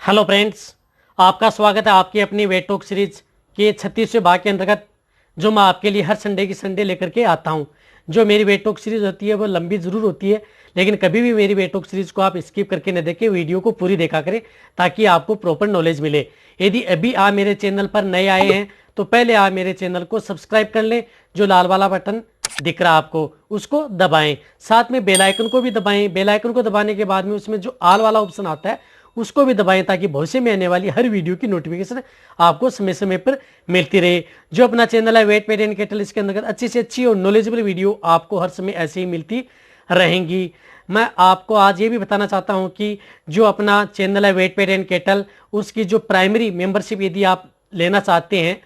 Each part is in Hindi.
हेलो फ्रेंड्स, आपका स्वागत है आपकी अपनी वेट टॉक सीरीज के 36वें भाग के अंतर्गत, जो मैं आपके लिए हर संडे की संडे लेकर के आता हूं। जो मेरी वेट टॉक सीरीज होती है वो लंबी ज़रूर होती है, लेकिन कभी भी मेरी वेट टॉक सीरीज को आप स्किप करके न देखें, वीडियो को पूरी देखा करें ताकि आपको प्रॉपर नॉलेज मिले। यदि अभी आप मेरे चैनल पर नए आए हैं तो पहले आप मेरे चैनल को सब्सक्राइब कर लें। जो लाल वाला बटन दिख रहा है आपको उसको दबाएं, साथ में बेल आइकन को भी दबाएं। बेल आइकन को दबाने के बाद में उसमें जो ऑल वाला ऑप्शन आता है उसको भी दबाएं ताकि भविष्य में आने वाली हर वीडियो की नोटिफिकेशन आपको समय समय पर मिलती रहे। जो अपना चैनल है वेट पेट एंड कैटल, इसके अंतर्गत अच्छी से अच्छी और नॉलेजेबल वीडियो आपको हर समय ऐसे ही मिलती रहेंगी। मैं आपको आज ये भी बताना चाहता हूं कि जो अपना चैनल है वेट पेट एंड कैटल, उसकी जो प्राइमरी मेंबरशिप यदि आप लेना चाहते हैं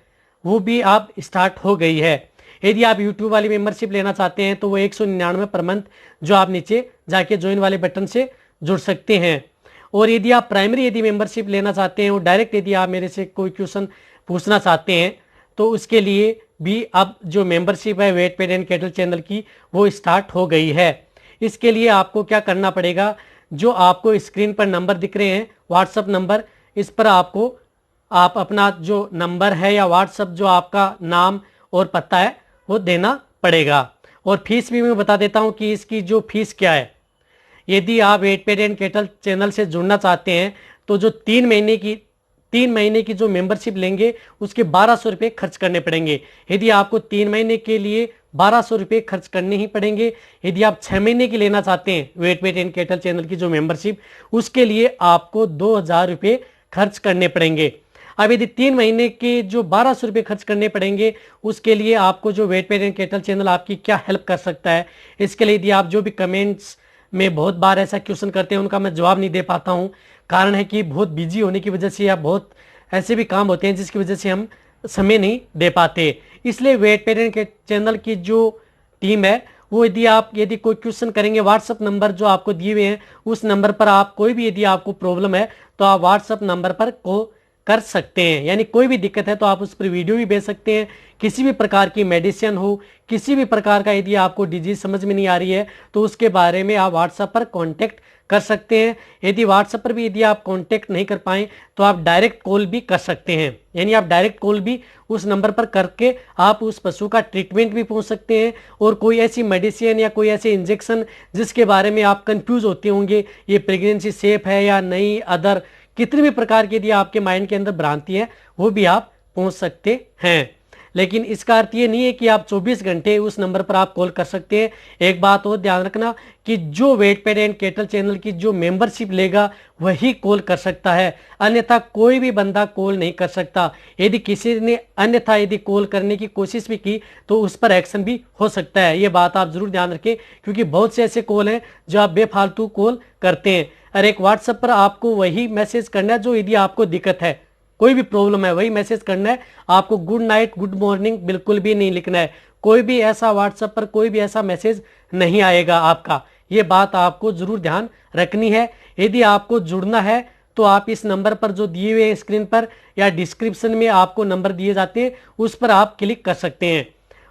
वो भी आप स्टार्ट हो गई है। यदि आप यूट्यूब वाली मेंबरशिप लेना चाहते हैं तो वो 199 पर मंथ, जो आप नीचे जाके ज्वाइन वाले बटन से जुड़ सकते हैं। और यदि आप प्राइमरी यदि मेंबरशिप लेना चाहते हैं और डायरेक्ट यदि आप मेरे से कोई क्वेश्चन पूछना चाहते हैं तो उसके लिए भी अब जो मेंबरशिप है Vet Pet and Cattle channel की वो स्टार्ट हो गई है। इसके लिए आपको क्या करना पड़ेगा, जो आपको स्क्रीन पर नंबर दिख रहे हैं व्हाट्सअप नंबर, इस पर आपको आप अपना जो नंबर है या व्हाट्सअप जो आपका नाम और पता है वो देना पड़ेगा। और फीस भी मैं बता देता हूं कि इसकी जो फीस क्या है। यदि आप Vet Pet and Cattle channel से जुड़ना चाहते हैं तो जो 3 महीने की जो मेंबरशिप लेंगे उसके 1200 रुपये खर्च करने पड़ेंगे। यदि आपको 3 महीने के लिए 1200 रुपये खर्च करने ही पड़ेंगे। यदि आप 6 महीने की लेना चाहते हैं Vet Pet and Cattle channel की जो मेंबरशिप, उसके लिए आपको 2000 रुपये खर्च करने पड़ेंगे। अब यदि 3 महीने के जो 1200 रुपये खर्च करने पड़ेंगे, उसके लिए आपको जो Vet Pet and Cattle channel आपकी क्या हेल्प कर सकता है, इसके लिए यदि आप जो भी कमेंट्स में बहुत बार ऐसा क्वेश्चन करते हैं उनका मैं जवाब नहीं दे पाता हूं। कारण है कि बहुत बिजी होने की वजह से या बहुत ऐसे भी काम होते हैं जिसकी वजह से हम समय नहीं दे पाते। इसलिए Vet Pet and Cattle channel की जो टीम है वो यदि कोई क्वेश्चन करेंगे, व्हाट्सअप नंबर जो आपको दिए हुए हैं उस नंबर पर आप कोई भी यदि आपको प्रॉब्लम है तो आप व्हाट्सअप नंबर पर कर सकते हैं। यानी कोई भी दिक्कत है तो आप उस पर वीडियो भी भेज सकते हैं। किसी भी प्रकार की मेडिसिन हो, किसी भी प्रकार का यदि आपको डिजीज समझ में नहीं आ रही है तो उसके बारे में आप व्हाट्सएप पर कांटेक्ट कर सकते हैं। यदि व्हाट्सएप पर भी यदि आप कांटेक्ट नहीं कर पाए तो आप डायरेक्ट कॉल भी कर सकते हैं। यानी आप डायरेक्ट कॉल भी उस नंबर पर करके आप उस पशु का ट्रीटमेंट भी पूछ सकते हैं। और कोई ऐसी मेडिसिन या कोई ऐसे इंजेक्शन जिसके बारे में आप कंफ्यूज होते होंगे, ये प्रेगनेंसी सेफ है या नहीं, अदर कितने भी प्रकार की यदि आपके माइंड के अंदर भ्रांति है वो भी आप पहुंच सकते हैं। लेकिन इसका अर्थ ये नहीं है कि आप 24 घंटे उस नंबर पर आप कॉल कर सकते हैं। एक बात और ध्यान रखना कि जो Vet Pet and Cattle channel की जो मेंबरशिप लेगा वही कॉल कर सकता है, अन्यथा कोई भी बंदा कॉल नहीं कर सकता। यदि किसी ने अन्यथा यदि कॉल करने की कोशिश भी की तो उस पर एक्शन भी हो सकता है। ये बात आप जरूर ध्यान रखें, क्योंकि बहुत से ऐसे कॉल हैं जो आप बेफालतू कॉल करते हैं। और एक व्हाट्सएप पर आपको वही मैसेज करना है जो यदि आपको दिक्कत है, कोई भी प्रॉब्लम है, वही मैसेज करना है। आपको गुड नाइट गुड मॉर्निंग बिल्कुल भी नहीं लिखना है। कोई भी ऐसा व्हाट्सएप पर कोई भी ऐसा मैसेज नहीं आएगा आपका। ये बात आपको जरूर ध्यान रखनी है। यदि आपको जुड़ना है तो आप इस नंबर पर जो दिए हुए स्क्रीन पर या डिस्क्रिप्शन में आपको नंबर दिए जाते हैं उस पर आप क्लिक कर सकते हैं।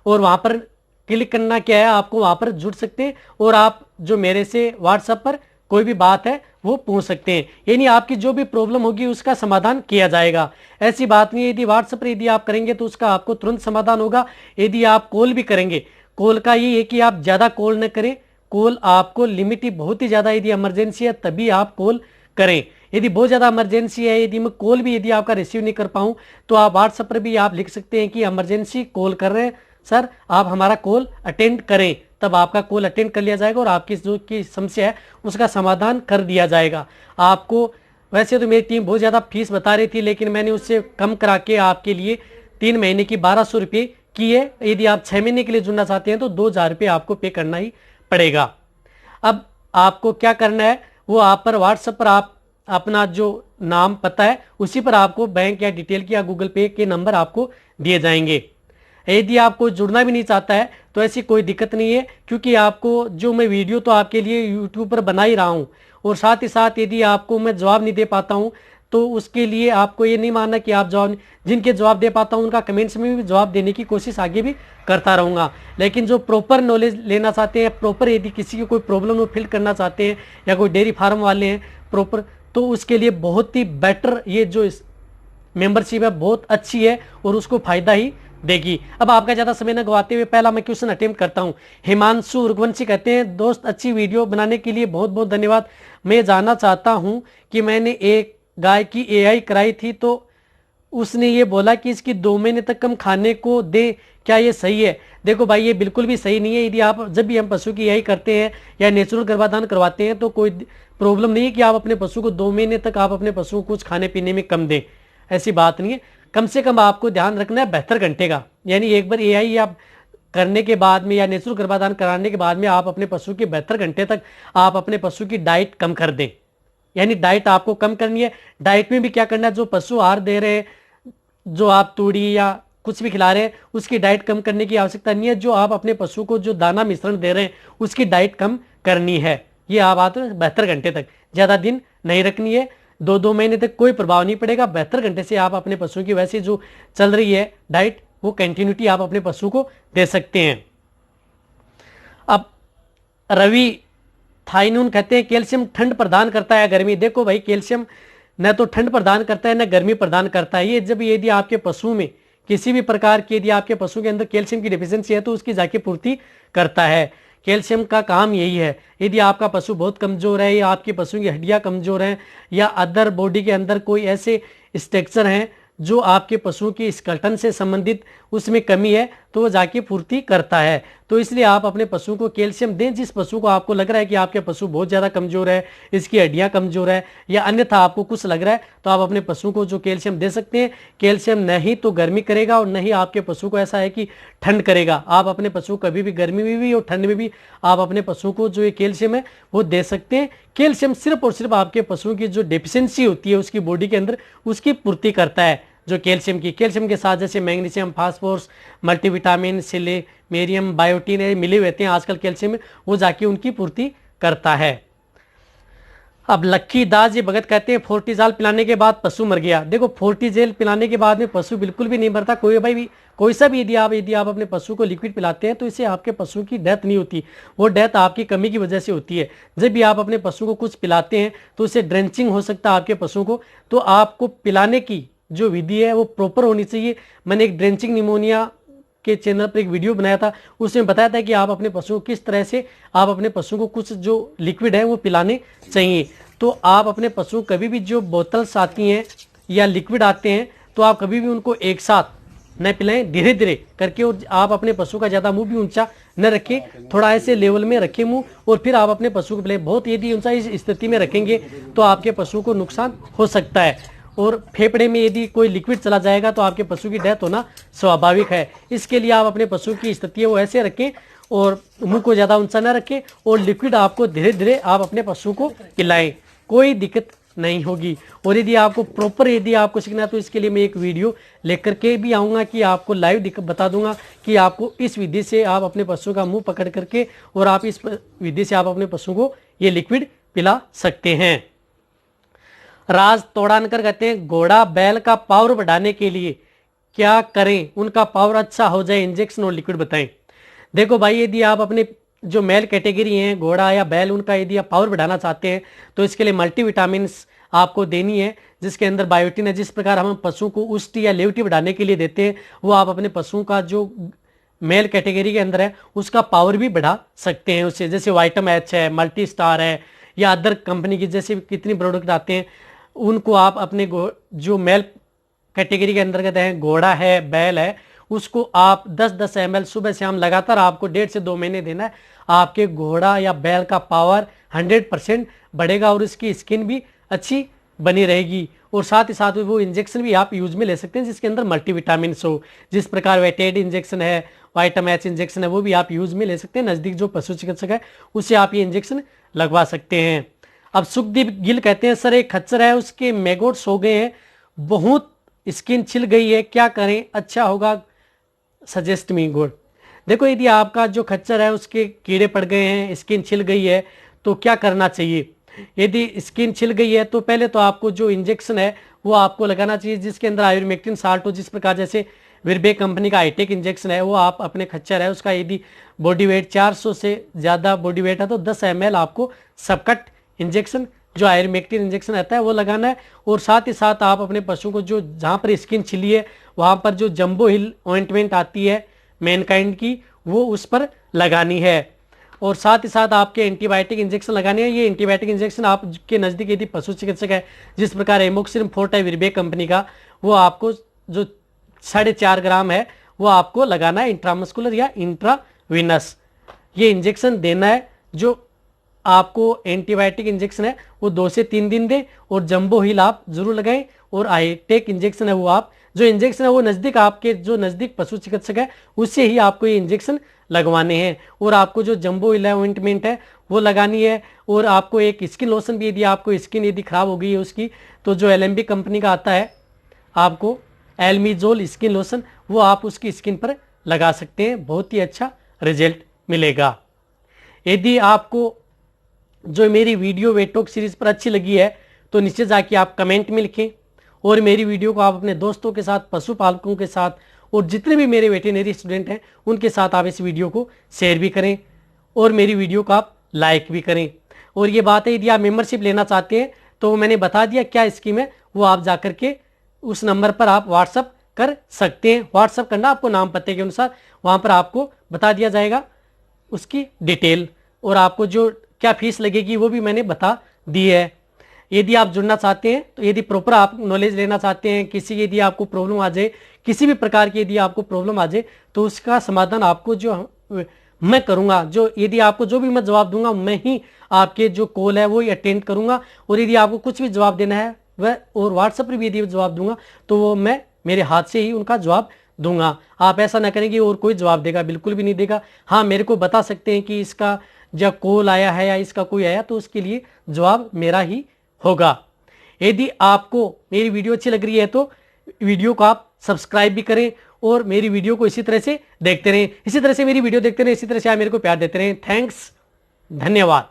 और वहां पर क्लिक करना क्या है, आपको वहां पर जुड़ सकते हैं और आप जो मेरे से व्हाट्सएप पर कोई भी बात है वो पूछ सकते हैं। यानी आपकी जो भी प्रॉब्लम होगी उसका समाधान किया जाएगा। ऐसी बात नहीं है यदि व्हाट्सएप पर यदि आप करेंगे तो उसका आपको तुरंत समाधान होगा। यदि आप कॉल भी करेंगे, कॉल का ये है कि आप ज्यादा कॉल न करें। कॉल आपको लिमिट ही बहुत ही ज्यादा, यदि इमरजेंसी है तभी आप कॉल करें। यदि बहुत ज्यादा इमरजेंसी है, यदि मैं कॉल भी यदि आपका रिसीव नहीं कर पाऊं तो आप व्हाट्सएप पर भी आप लिख सकते हैं कि इमरजेंसी कॉल कर रहे हैं सर, आप हमारा कॉल अटेंड करें। तब आपका कॉल अटेंड कर लिया जाएगा और आपकी जो की समस्या है उसका समाधान कर दिया जाएगा। आपको वैसे तो मेरी टीम बहुत ज़्यादा फीस बता रही थी, लेकिन मैंने उससे कम करा के आपके लिए 3 महीने की 1200 रुपये की है। यदि आप 6 महीने के लिए जुड़ना चाहते हैं तो 2000 रुपये आपको पे करना ही पड़ेगा। अब आपको क्या करना है, वो आप पर व्हाट्सएप पर आप अपना जो नाम पता है उसी पर आपको बैंक या डिटेल की या गूगल पे के नंबर आपको दिए जाएंगे। यदि आपको जुड़ना भी नहीं चाहता है तो ऐसी कोई दिक्कत नहीं है, क्योंकि आपको जो मैं वीडियो तो आपके लिए यूट्यूब पर बना ही रहा हूं और साथ ही साथ यदि आपको मैं जवाब नहीं दे पाता हूं तो उसके लिए आपको ये नहीं मानना कि आप जवाब, जिनके जवाब दे पाता हूं उनका कमेंट्स में भी जवाब देने की कोशिश आगे भी करता रहूंगा। लेकिन जो प्रॉपर नॉलेज लेना चाहते हैं, प्रॉपर यदि किसी की कोई प्रॉब्लम वो फिल करना चाहते हैं या कोई डेयरी फार्म वाले हैं प्रॉपर, तो उसके लिए बहुत ही बेटर ये जो मेंबरशिप है बहुत अच्छी है और उसको फायदा ही देगी। अब आपका ज्यादा समय न गवाते हुए पहला मैं क्वेश्चन अटेम्प्ट करता हूं। हिमांशु उर्वंशी कहते हैं, दोस्त अच्छी वीडियो बनाने के लिए बहुत बहुत धन्यवाद। मैं जानना चाहता हूं कि मैंने एक गाय की एआई कराई थी तो उसने ये बोला कि इसकी 2 महीने तक हम खाने को दें, क्या ये सही है? देखो भाई, ये बिल्कुल भी सही नहीं है। यदि आप जब भी हम पशु की एआई करते हैं या नेचुरल गर्भाधान करवाते हैं तो कोई प्रॉब्लम नहीं है कि आप अपने पशु को 2 महीने तक आप अपने पशु को कुछ खाने पीने में कम दें, ऐसी बात नहीं है। कम से कम आपको ध्यान रखना है 72 घंटे का, यानी एक बार एआई आप करने के बाद में या नेचुरल गर्भाधान कराने के बाद में आप अपने पशु के 72 घंटे तक आप अपने पशु की डाइट कम कर दें। यानी डाइट आपको कम करनी है। डाइट में भी क्या करना है, जो पशु आहार दे रहे हैं, जो आप तूड़ी या कुछ भी खिला रहे हैं, उसकी डाइट कम करने की आवश्यकता नहीं है। जो आप अपने पशु को जो दाना मिश्रण दे रहे हैं उसकी डाइट कम करनी है। ये आप आते 72 घंटे तक, ज्यादा दिन नहीं रखनी है। 2-2 महीने तक कोई प्रभाव नहीं पड़ेगा। 72 घंटे से आप अपने पशु की वैसे जो चल रही है डाइट, वो कंटिन्यूटी आप अपने पशु को दे सकते हैं। अब रवि थाइनून कहते हैं, कैल्शियम ठंड प्रदान करता है गर्मी? देखो भाई, कैल्शियम न तो ठंड प्रदान करता है न गर्मी प्रदान करता है। ये जब यदि आपके पशु में किसी भी प्रकार की, यदि आपके पशु के अंदर कैल्शियम की डिफिशियंसी है तो उसकी जाके पूर्ति करता है। कैल्शियम का काम यही है। यदि आपका पशु बहुत कमजोर है या आपके पशु की हड्डियां कमजोर हैं या अदर बॉडी के अंदर कोई ऐसे स्ट्रक्चर हैं जो आपके पशु की स्केलेटन से संबंधित उसमें कमी है, तो वो जाके पूर्ति करता है। तो इसलिए आप अपने पशु को कैल्शियम दें। जिस पशु को आपको लग रहा है कि आपके पशु बहुत ज़्यादा कमजोर है, इसकी हड्डियां कमजोर है, या अन्यथा आपको कुछ लग रहा है, तो आप अपने पशु को जो कैल्शियम दे सकते हैं। कैल्शियम नहीं तो गर्मी करेगा और नहीं आपके पशु को ऐसा है कि ठंड करेगा। आप अपने पशु कभी भी गर्मी में भी और ठंड में भी आप अपने पशु को जो ये कैल्शियम है वो दे सकते हैं। कैल्शियम सिर्फ और सिर्फ आपके पशु की जो डेफिशिएंसी होती है उसकी बॉडी के अंदर, उसकी पूर्ति करता है। जो कैल्शियम के साथ जैसे magnesium, phosphorus, multivitamin, selenium, biotin मिले हुए हैं आजकल कैल्शियम में, वो जाके उनकी पूर्ति करता है। अब लक्की दास जी भगत कहते हैं, फोर्टिजाल पिलाने के बाद पशु मर गया। देखो, फोर्टिजेल पिलाने के बाद में पशु बिल्कुल भी नहीं मरता। कोई सा भी यदि आप अपने पशु को लिक्विड पिलाते हैं तो इससे आपके पशु की डेथ नहीं होती। वो डेथ आपकी कमी की वजह से होती है। जब भी आप अपने पशु को कुछ पिलाते हैं तो उससे ड्रेंचिंग हो सकता है आपके पशु को। तो आपको पिलाने की जो विधि है वो प्रॉपर होनी चाहिए। मैंने एक ड्रेंचिंग निमोनिया के चैनल पर एक वीडियो बनाया था, उसमें बताया था कि आप अपने पशु को किस तरह से आप अपने पशु को कुछ जो लिक्विड है वो पिलाने चाहिए। तो आप अपने पशु कभी भी जो बोतल्स आती हैं या लिक्विड आते हैं तो आप कभी भी उनको एक साथ न पिलाएं, धीरे धीरे करके। और आप अपने पशु का ज़्यादा मुंह भी ऊंचा न रखें, थोड़ा ऐसे लेवल में रखें मुंह, और फिर आप अपने पशु को पिलाएं। बहुत यदि ऊंचा इस स्थिति में रखेंगे तो आपके पशु को नुकसान हो सकता है। और फेफड़े में यदि कोई लिक्विड चला जाएगा तो आपके पशु की डेथ होना स्वाभाविक है। इसके लिए आप अपने पशु की स्थिति वो ऐसे रखें और मुंह को ज़्यादा ऊंचा न रखें, और लिक्विड आपको धीरे धीरे आप अपने पशु को पिलाएं, कोई दिक्कत नहीं होगी। और यदि आपको सीखना है तो इसके लिए मैं एक वीडियो लेकर के भी आऊँगा कि आपको लाइव बता दूंगा कि आपको इस विधि से आप अपने पशु का मुँह पकड़ करके और आप इस विधि से आप अपने पशु को ये लिक्विड पिला सकते हैं। राज तोड़ानकर कहते हैं, घोड़ा बैल का पावर बढ़ाने के लिए क्या करें, उनका पावर अच्छा हो जाए, इंजेक्शन और लिक्विड बताएं। देखो भाई, यदि आप अपने जो मेल कैटेगरी हैं घोड़ा या बैल, उनका यदि आप पावर बढ़ाना चाहते हैं तो इसके लिए मल्टीविटामिन्स आपको देनी है जिसके अंदर बायोटीन है। जिस प्रकार हम पशु को उष्टि या लेवटी बढ़ाने के लिए देते हैं, वो आप अपने पशु का जो मेल कैटेगरी के अंदर है उसका पावर भी बढ़ा सकते हैं उससे। जैसे वाइटम एच है, मल्टी स्टार है, या अदर कंपनी की जैसे कितनी प्रोडक्ट आते हैं, उनको आप अपने जो मेल कैटेगरी के अंतर्गत है, घोड़ा है, बैल है, उसको आप 10-10 ml सुबह शाम लगातार आपको 1.5 से 2 महीने देना है। आपके घोड़ा या बैल का पावर 100% बढ़ेगा और उसकी स्किन भी अच्छी बनी रहेगी। और साथ ही साथ वो इंजेक्शन भी आप यूज में ले सकते हैं जिसके अंदर मल्टीविटामिन हो। जिस प्रकार वेटेड इंजेक्शन है, वाइटामिन एच इंजेक्शन है, वो भी आप यूज में ले सकते हैं। नज़दीक जो पशु चिकित्सक है उससे आप ये इंजेक्शन लगवा सकते हैं। अब सुखदीप गिल कहते हैं, सर एक खच्चर है उसके मैगोट्स हो गए हैं, बहुत स्किन छिल गई है, क्या करें अच्छा होगा, सजेस्ट मी गुड। देखो, यदि आपका जो खच्चर है उसके कीड़े पड़ गए हैं, स्किन छिल गई है, तो क्या करना चाहिए। यदि स्किन छिल गई है तो पहले तो आपको जो इंजेक्शन है वो आपको लगाना चाहिए जिसके अंदर आयुर्मेक्टिन साल्ट हो। जिस प्रकार जैसे विरबे कंपनी का हाईटेक इंजेक्शन है, वो आप अपने खच्चर है उसका यदि बॉडी वेट 400 से ज़्यादा बॉडी वेट है तो 10 ml आपको सबकट इंजेक्शन जो आयुर्मेक्टिन इंजेक्शन रहता है वो लगाना है। और साथ ही साथ आप अपने पशु को जो जहाँ पर स्किन छिली है वहाँ पर जो जंबो हिल ऑइंटमेंट आती है मैनकाइंड की, वो उस पर लगानी है। और साथ ही साथ आपके एंटीबायोटिक इंजेक्शन लगाने हैं। ये एंटीबायोटिक इंजेक्शन आपके नज़दीक यदि पशु चिकित्सक है, जिस प्रकार एमोक्सिलिन फोर्टे विरबे कंपनी का, वो आपको जो 4.5 ग्राम है वो आपको लगाना है इंट्रामस्कुलर या इंट्रावीनस। ये इंजेक्शन देना है। जो आपको एंटीबायोटिक इंजेक्शन है वो 2 से 3 दिन दें और जंबो हिल आप जरूर लगाएं। और आईटेक इंजेक्शन है वो आप जो इंजेक्शन है वो नज़दीक आपके जो नज़दीक पशु चिकित्सक है उससे ही आपको ये इंजेक्शन लगवाने हैं। और आपको जो जंबो हिल ऑइंटमेंट है वो लगानी है। और आपको एक स्किन लोशन भी, यदि आपको स्किन यदि खराब हो गई है उसकी, तो जो एलएमबी कंपनी का आता है आपको एल्मीजोल स्किन लोशन, वो आप उसकी स्किन पर लगा सकते हैं, बहुत ही अच्छा रिजल्ट मिलेगा। यदि आपको जो मेरी वीडियो वेटॉक सीरीज पर अच्छी लगी है तो नीचे जाके आप कमेंट में लिखें। और मेरी वीडियो को आप अपने दोस्तों के साथ, पशुपालकों के साथ और जितने भी मेरे वेटेनरी स्टूडेंट हैं उनके साथ आप इस वीडियो को शेयर भी करें और मेरी वीडियो को आप लाइक भी करें। और ये बात है, यदि आप मेंबरशिप लेना चाहते हैं तो मैंने बता दिया क्या स्कीम है, वो आप जाकर के उस नंबर पर आप व्हाट्सअप कर सकते हैं। व्हाट्सअप करना आपको नाम पते के अनुसार, वहाँ पर आपको बता दिया जाएगा उसकी डिटेल। और आपको जो क्या फीस लगेगी वो भी मैंने बता दी है। यदि आप जुड़ना चाहते हैं तो यदि प्रॉपर आप नॉलेज लेना चाहते हैं, किसी यदि आपको प्रॉब्लम आ जाए, किसी भी प्रकार की यदि आपको प्रॉब्लम आ जाए तो उसका समाधान आपको जो मैं करूंगा, जो यदि आपको जो भी मैं जवाब दूंगा मैं ही आपके जो कॉल है वो अटेंड करूंगा। और यदि आपको कुछ भी जवाब देना है वह और व्हाट्सएप पर भी यदि जवाब दूंगा तो वो मैं मेरे हाथ से ही उनका जवाब दूंगा। आप ऐसा ना करें कि और कोई जवाब देगा, बिल्कुल भी नहीं देगा। हाँ, मेरे को बता सकते हैं कि इसका जब कॉल आया है या इसका कोई आया तो उसके लिए जवाब मेरा ही होगा। यदि आपको मेरी वीडियो अच्छी लग रही है तो वीडियो को आप सब्सक्राइब भी करें और मेरी वीडियो को इसी तरह से देखते रहें, इसी तरह से मेरी वीडियो देखते रहें, इसी तरह से आप मेरे को प्यार देते रहें। थैंक्स, धन्यवाद।